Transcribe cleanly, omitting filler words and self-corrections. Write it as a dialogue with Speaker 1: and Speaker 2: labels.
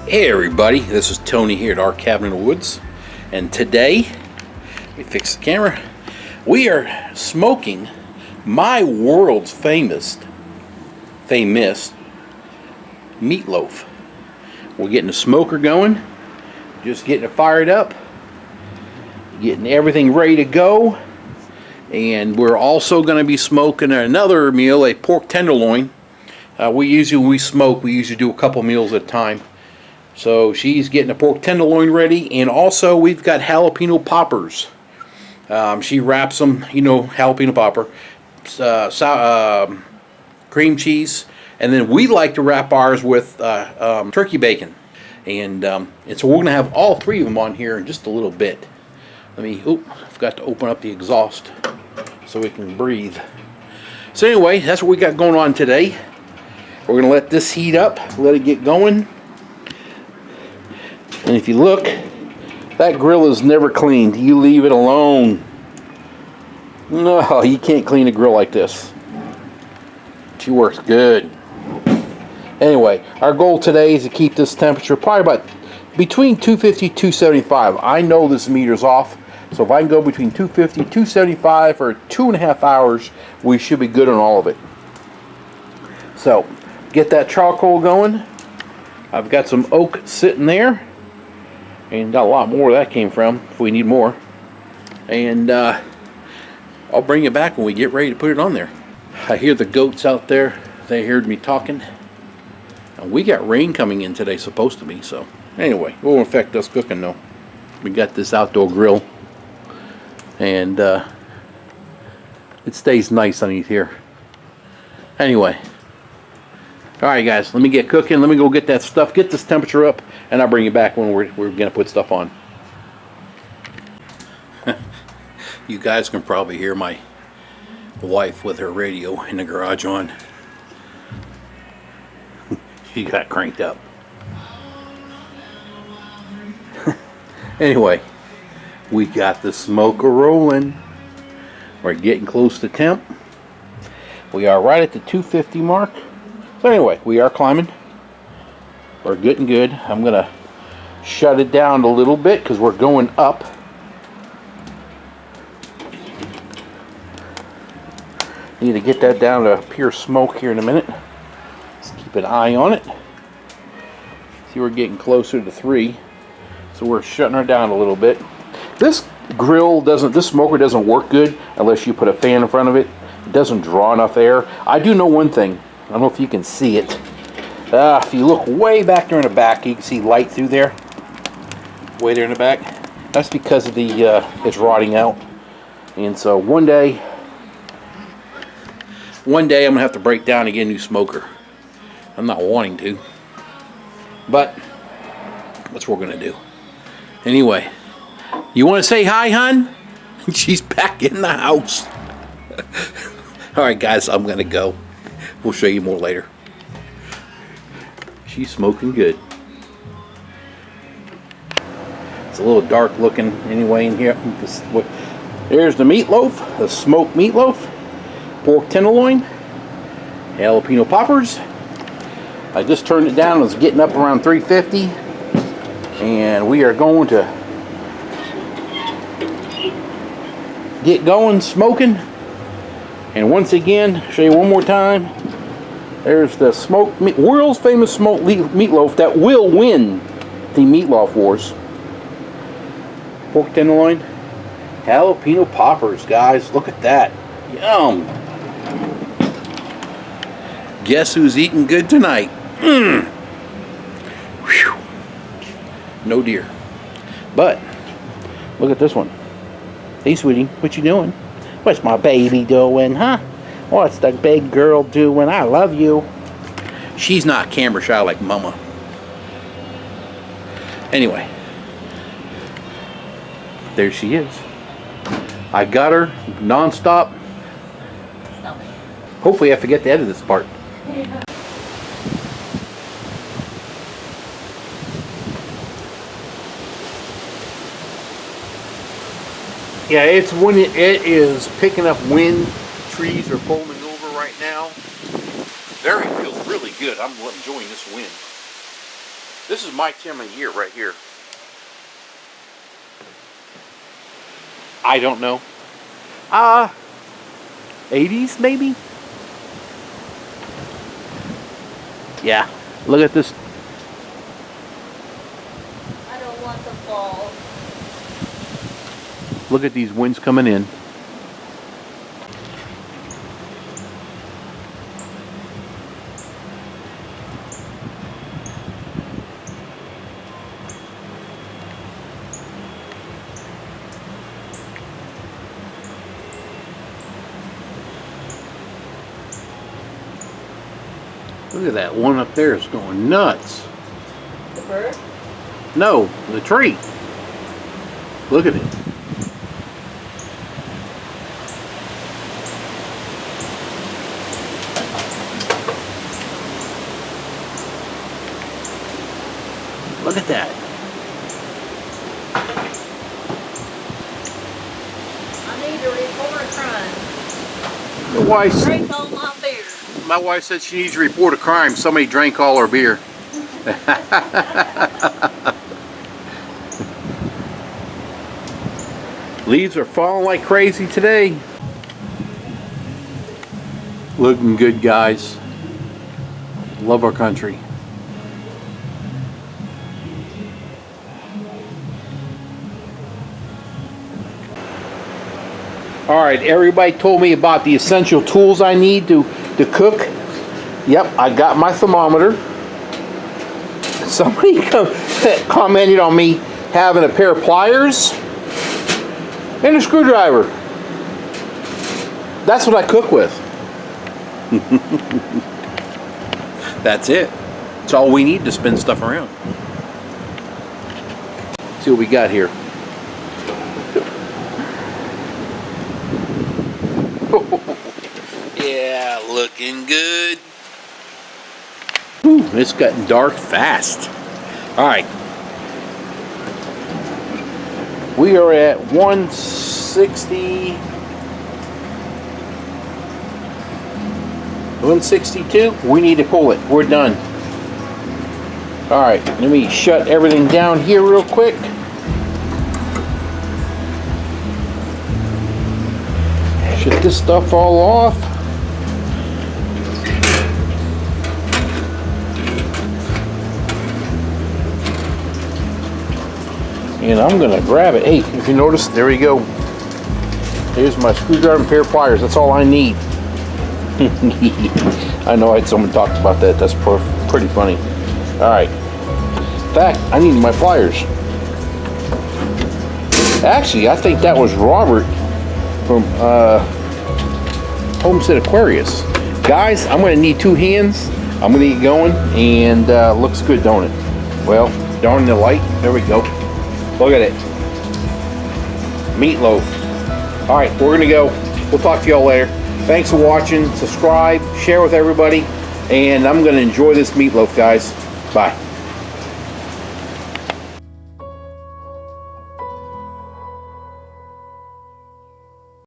Speaker 1: Hey everybody, this is Tony here at our cabin in the woods, and today, let me fix the camera, we are smoking my world's famous meatloaf. We're getting the smoker going, just getting it fired up, getting everything ready to go, and we're also going to be smoking another meal, a pork tenderloin. When we usually do a couple meals at a time. So she's getting a pork tenderloin ready, and also we've got jalapeno poppers. She wraps them, you know, jalapeno popper, cream cheese, and then we like to wrap ours with turkey bacon. And so we're going to have all three of them on here in just a little bit. I forgot to open up the exhaust so we can breathe. So anyway, that's what we got going on today. We're going to let this heat up, let it get going. And if you look, that grill is never cleaned. You leave it alone. No, you can't clean a grill like this. She works good. Anyway, our goal today is to keep this temperature probably about between 250 and 275. I know this meter's off, so if I can go between 250 and 275 for 2.5 hours, we should be good on all of it. So, get that charcoal going. I've got some oak sitting there. And got a lot more where that came from, if we need more. And I'll bring it back when we get ready to put it on there. I hear the goats out there. They heard me talking. And we got rain coming in today, supposed to be. So anyway, it won't affect us cooking though. We got this outdoor grill. And it stays nice underneath here. Anyway. Alright guys, let me get cooking. Let me go get that stuff, get this temperature up, and I'll bring you back when we're going to put stuff on. You guys can probably hear my wife with her radio in the garage on. She got cranked up. Anyway, we got the smoker rolling. We're getting close to temp. We are right at the 250 mark. So anyway, we are climbing. We're getting good. I'm going to shut it down a little bit because we're going up. Need to get that down to pure smoke here in a minute. Let's keep an eye on it. See, we're getting closer to 3. So we're shutting her down a little bit. This smoker doesn't work good unless you put a fan in front of it. It doesn't draw enough air. I do know one thing. I don't know if you can see it. If you look way back there in the back, you can see light through there. Way there in the back. That's because of the it's rotting out. And so one day I'm gonna have to break down and get a new smoker. I'm not wanting to, but that's what we're gonna do. Anyway, you want to say hi, hon? She's back in the house. All right, guys, I'm gonna go. We'll show you more later. She's smoking good. It's a little dark looking anyway in here. There's the meatloaf, the smoked meatloaf, pork tenderloin, jalapeno poppers. I just turned it down. It was getting up around 350. And we are going to get going smoking. And once again, show you one more time. There's the world's famous smoked meatloaf that will win the Meatloaf Wars. Pork tenderloin, jalapeno poppers, guys. Look at that. Yum. Guess who's eating good tonight? Whew. No deer. But look at this one. Hey, sweetie, what you doing? What's my baby doing, huh? What's the big girl doing? I love you. She's not camera shy like mama. Anyway. There she is. I got her non-stop. Hopefully I forget to edit this part. Yeah. Yeah, it's when it is picking up wind. Trees are folding over right now. There it feels really good. I'm enjoying this wind. This is my time of year right here. I don't know. 80s maybe? Yeah. Look at this.
Speaker 2: I don't want the fall.
Speaker 1: Look at these winds coming in. Look at that one up there, it's going nuts.
Speaker 2: The bird?
Speaker 1: No, the tree. Look at it. Look at that.
Speaker 2: I need to report a crime.
Speaker 1: My wife,
Speaker 2: Drink all my beer.
Speaker 1: my wife said she needs to report a crime. Somebody drank all her beer. Leaves are falling like crazy today. Looking good, guys. Love our country. Alright, everybody told me about the essential tools I need to cook. Yep, I got my thermometer. Somebody commented on me having a pair of pliers and a screwdriver. That's what I cook with. That's it. It's all we need to spin stuff around. See what we got here. Yeah, looking good. Ooh, it's gotten dark fast. Alright. We are at 160. 162. We need to pull it. We're done. Alright, let me shut everything down here real quick. Shut this stuff all off. And I'm gonna grab it. Hey, if you notice, there we go. Here's my screwdriver and pair of pliers. That's all I need. I know I had someone talk about that. That's pretty funny. Alright. In fact, I need my pliers. Actually, I think that was Robert from Homestead Aquarius. Guys, I'm going to need 2 hands. I'm going to get going, and looks good, don't it? Well, darn the light. There we go. Look at it. Meatloaf. Alright, we're going to go. We'll talk to y'all later. Thanks for watching. Subscribe, share with everybody, and I'm going to enjoy this meatloaf, guys. Bye.